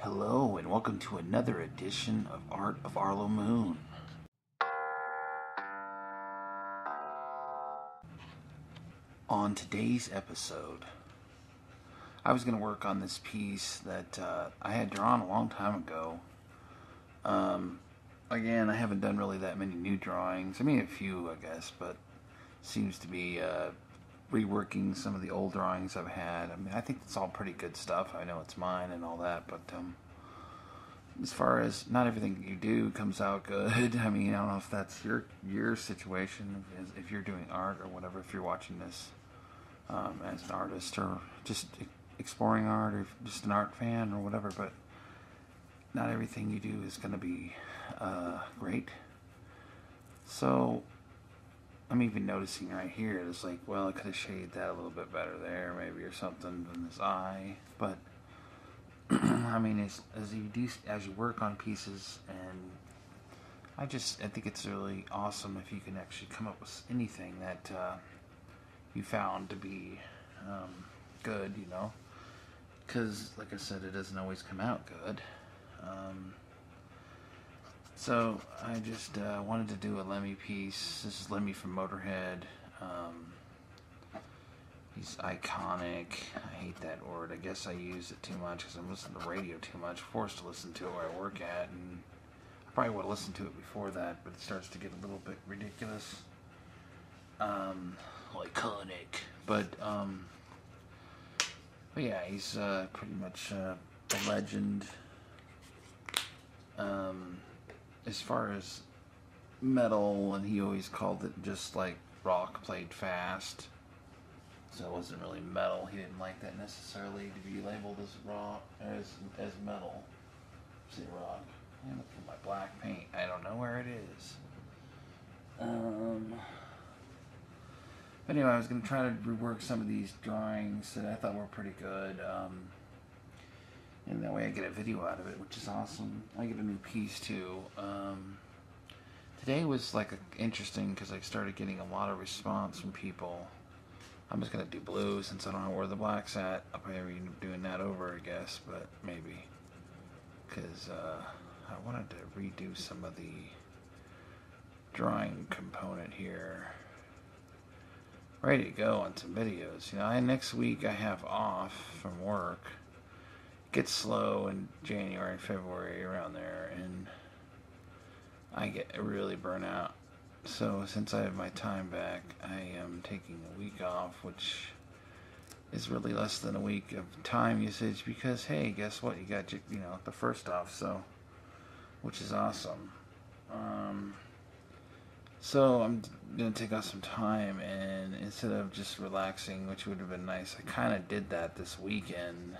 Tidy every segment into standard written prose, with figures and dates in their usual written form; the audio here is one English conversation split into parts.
Hello, and welcome to another edition of Art of Arlo Moon. On today's episode, I was going to work on this piece that I had drawn a long time ago. Again, I haven't done really that many new drawings. I mean, a few, I guess, but seems to be reworking some of the old drawings I've had. I mean, I think it's all pretty good stuff. I know it's mine and all that, but as far as not everything you do comes out good. I mean, I don't know if that's your situation, if you're doing art or whatever, if you're watching this as an artist or just exploring art or just an art fan or whatever, but not everything you do is going to be great. So I'm even noticing right here, it's like, well, I could have shaded that a little bit better there, maybe, or something than this eye, but I mean, as you work on pieces, and I think it's really awesome if you can actually come up with anything that you found to be good, you know, because like I said, it doesn't always come out good. So I just wanted to do a Lemmy piece. This is Lemmy from Motorhead. He's iconic. I hate that word. I guess I use it too much because I'm listening to radio too much. Forced to listen to it where I work at, and I probably would have listened to it before that, but it starts to get a little bit ridiculous. Iconic. But yeah, he's pretty much a legend. As far as metal, and he always called it just like rock played fast. So it wasn't really metal. He didn't like that necessarily to be labeled as rock, as metal. Say rock. I'm looking for my black paint. I don't know where it is. Anyway, I was going to try to rework some of these drawings that I thought were pretty good. And that way I get a video out of it, which is awesome. I get a new piece too. Today was like interesting because I started getting a lot of response from people. I'm just going to do blue since I don't know where the black's at. I'll probably end up doing that over, I guess, but maybe. Because I wanted to redo some of the drawing component here. Ready to go on some videos. You know, next week I have off from work. It gets slow in January, February, around there, and I get really burnt out. So since I have my time back, I am taking a week off, which is really less than a week of time usage because, hey, guess what? You got the first off, so, which is awesome. So I'm going to take off some time, and instead of just relaxing, which would have been nice, I kind of did that this weekend.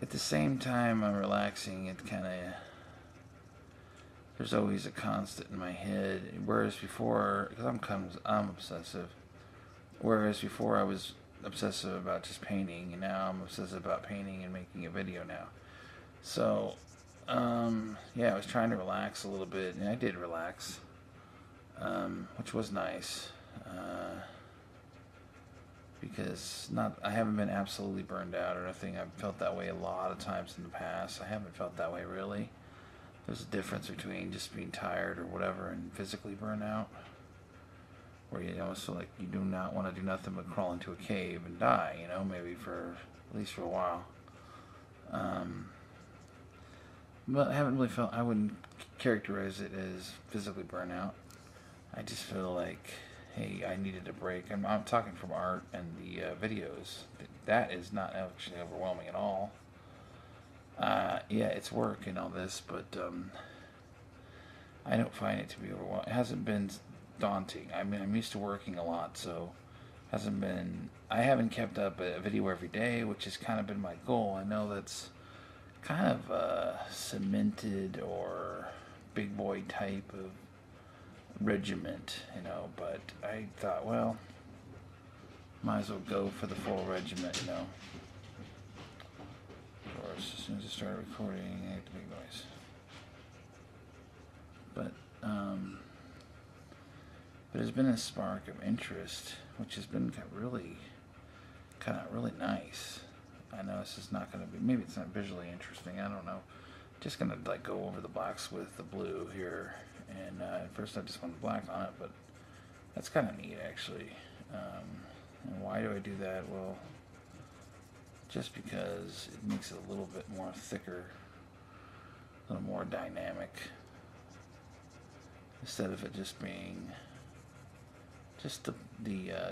At the same time I'm relaxing, it kind of, there's always a constant in my head. Whereas before, because I'm obsessive. Whereas before I was obsessive about just painting, and now I'm obsessive about painting and making a video now. So, yeah, I was trying to relax a little bit, and I did relax, which was nice. Because I haven't been absolutely burned out or anything. I've felt that way a lot of times in the past. I haven't felt that way really. There's a difference between just being tired or whatever and physically burnt out, where so like you do not want to do nothing but crawl into a cave and die, maybe for at least for a while. But I haven't really I wouldn't characterize it as physically burnout. I just feel like, hey, I needed a break. I'm talking from art and the videos. That is not actually overwhelming at all. Yeah, it's work and all this, but I don't find it to be overwhelming. It hasn't been daunting. I mean, I'm used to working a lot, so I haven't kept up a video every day, which has kind of been my goal. I know that's kind of cemented or big boy type of regiment, but I thought, well, might as well go for the full regiment, Of course, as soon as I started recording, I had the big noise. But there's been a spark of interest, which has been really nice. I know it's just not going to be, maybe it's not visually interesting, I don't know. Just going to like go over the box with the blue here, and at first I just want the black on it, but that's kind of neat actually. And why do I do that? Well, just because it makes it a little bit more thicker, a little more dynamic, instead of it just being just the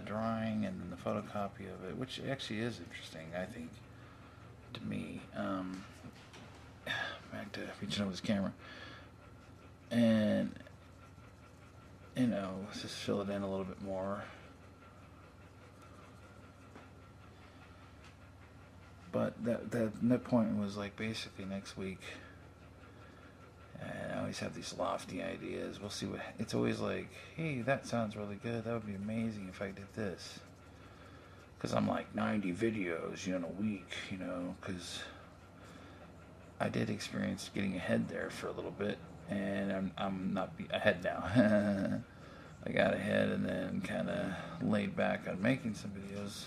drawing and then the photocopy of it, which actually is interesting, I think, to me. Back to reaching over this camera, and you know, let's just fill it in a little bit more. But that point was like basically next week. And I always have these lofty ideas. We'll see what... It's always like, hey, that sounds really good. That would be amazing if I did this. Because I'm like 90 videos, in a week, because I did experience getting ahead there for a little bit. And I'm not ahead now. I got ahead and then kind of laid back on making some videos.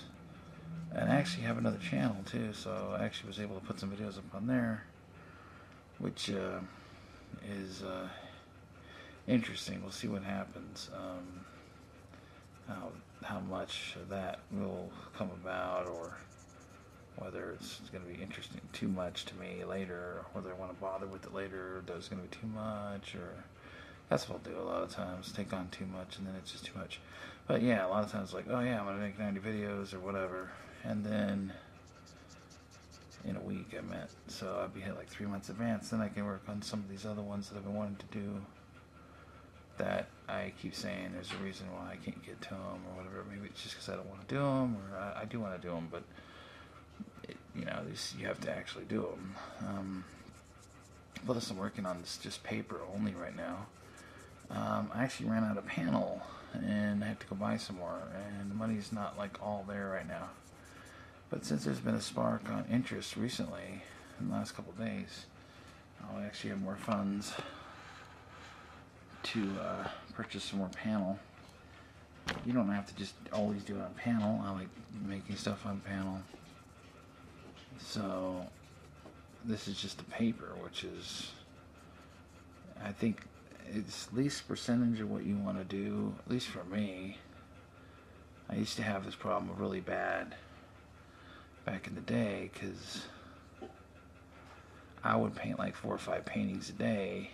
And I actually have another channel too, so I actually was able to put some videos up on there, which is interesting. We'll see what happens. How much of that will come about, or whether it's going to be interesting too much to me later, or whether I want to bother with it later, or there's going to be too much, or that's what I'll do a lot of times, take on too much and then it's just too much. But yeah, a lot of times like, oh yeah, I'm going to make 90 videos or whatever, and then in a week I meant, so I'd be hit like 3 months advance, then I can work on some of these other ones that I've been wanting to do that I keep saying there's a reason why I can't get to them or whatever. Maybe it's just because I don't want to do them, or I do want to do them, but you have to actually do them. Plus I'm working on this just paper only right now. I actually ran out of panel and I have to go buy some more, and the money's not like all there right now. But since there's been a spark on interest recently in the last couple of days, I'll actually have more funds to purchase some more panel. You don't have to just always do it on panel. I like making stuff on panel. So this is just the paper, which is, I think it's least percentage of what you want to do, at least for me. I used to have this problem really bad back in the day, because I would paint like 4 or 5 paintings a day.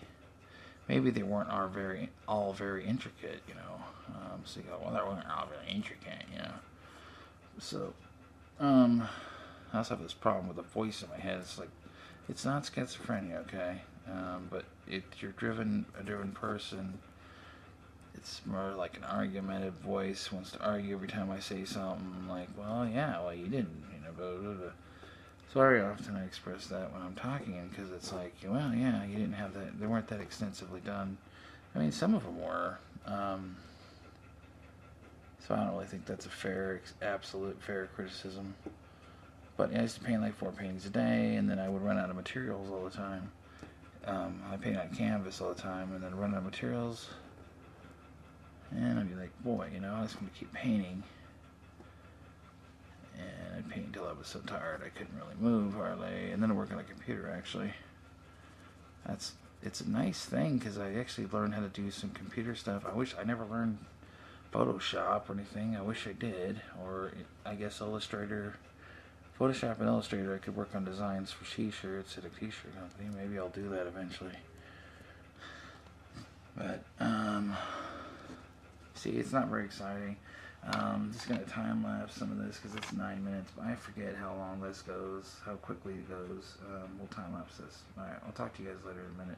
Maybe they weren't all very intricate, so you go, well, they weren't all very intricate, So, I also have this problem with the voice in my head. It's like, it's not schizophrenia, okay? But if you're a driven person, it's more like an argumentative voice, wants to argue every time I say something, like, well, yeah, well, you didn't, blah, blah, blah. So very often I express that when I'm talking, because it's like, well, yeah, you didn't have that, they weren't that extensively done. I mean, some of them were, so I don't really think that's a absolute fair criticism. But I used to paint like 4 paintings a day, and then I would run out of materials all the time. I paint on canvas all the time, and then run out of materials, and I'd be like, boy, I was going to keep painting. And I'd paint until I was so tired I couldn't really move hardly. And then I work on a computer, actually. It's a nice thing, because I actually learned how to do some computer stuff. I wish I never learned Photoshop or anything. I wish I did. Or I guess Illustrator. Photoshop and Illustrator, I could work on designs for t-shirts at a t-shirt company. Maybe I'll do that eventually. But, see, it's not very exciting. I'm just going to time-lapse some of this because it's 9 minutes, but I forget how long this goes, how quickly it goes. We'll time-lapse this. Alright, I'll talk to you guys later in a minute.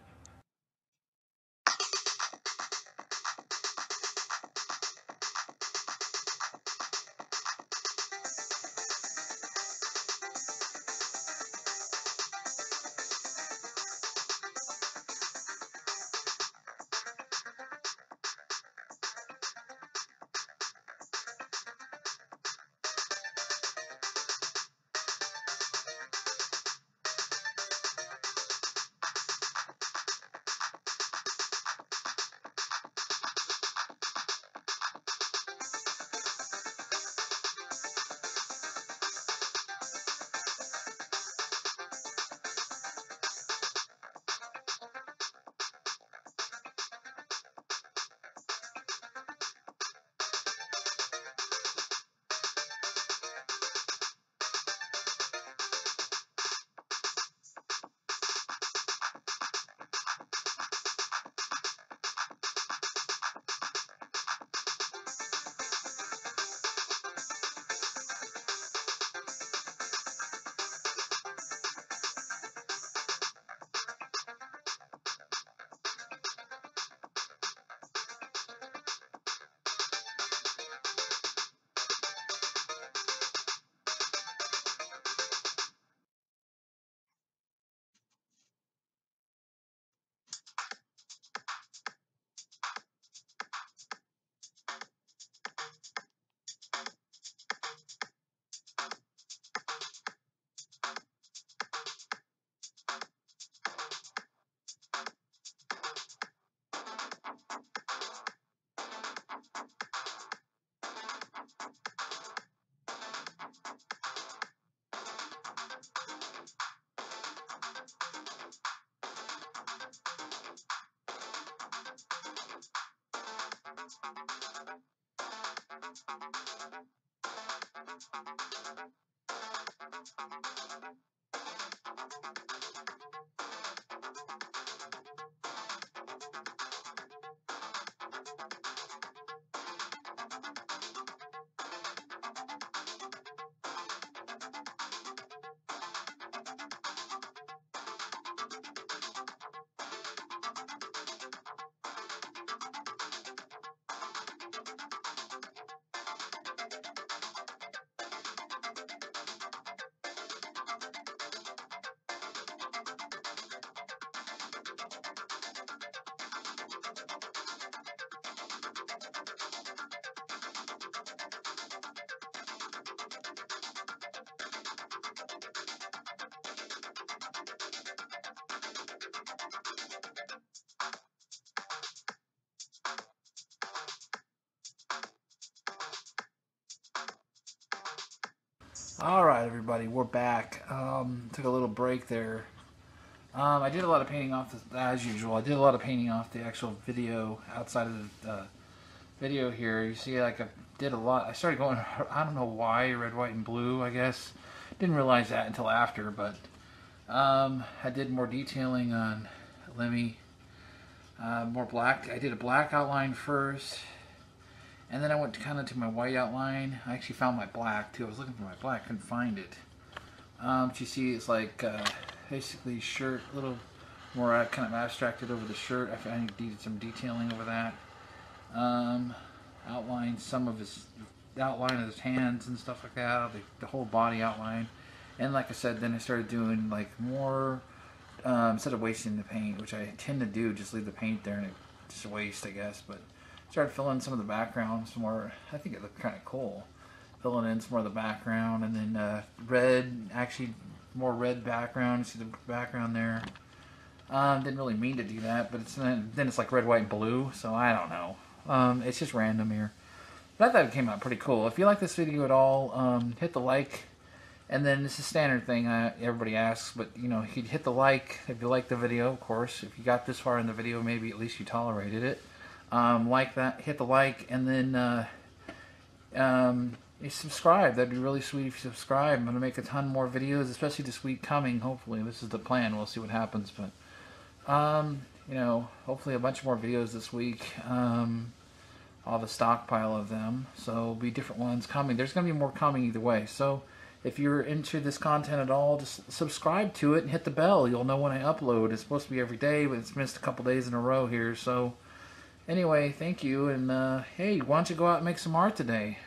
All right, everybody, we're back. Took a little break there. I did a lot of painting off, as usual. I did a lot of painting off the actual video outside of the video here. You see, like, I did a lot. I started going, I don't know why, red, white, and blue, I guess. Didn't realize that until after, but I did more detailing on Lemmy. More black. I did a black outline first. And then I went kind of to my white outline. I actually found my black too. I was looking for my black, couldn't find it. But you see, it's like basically shirt, a little more kind of abstracted over the shirt. I needed some detailing over that. Outlined some of his outline of his hands and stuff like that. The whole body outline. And like I said, then I started doing like more instead of wasting the paint, which I tend to do, just leave the paint there and it's just waste, I guess. But started filling in some of the background, some more. I think it looked kind of cool. Filling in some more of the background, and then red, actually more red background. See the background there. Didn't really mean to do that, but then it's like red, white, and blue. So I don't know. It's just random here. But I thought it came out pretty cool. If you like this video at all, hit the like. And then it's a standard thing everybody asks, but you know, you'd hit the like if you like the video, of course. If you got this far in the video, maybe at least you tolerated it. Like that, hit the like, and then you subscribe. That'd be really sweet if you subscribe. I'm going to make a ton more videos, especially this week coming. Hopefully, this is the plan. We'll see what happens, but you know, hopefully a bunch more videos this week. I'll have a stockpile of them, so there'll be different ones coming. There's going to be more coming either way. So if you're into this content at all, just subscribe to it and hit the bell. You'll know when I upload. It's supposed to be every day, but it's missed a couple days in a row here, so anyway, thank you, and hey, why don't you go out and make some art today?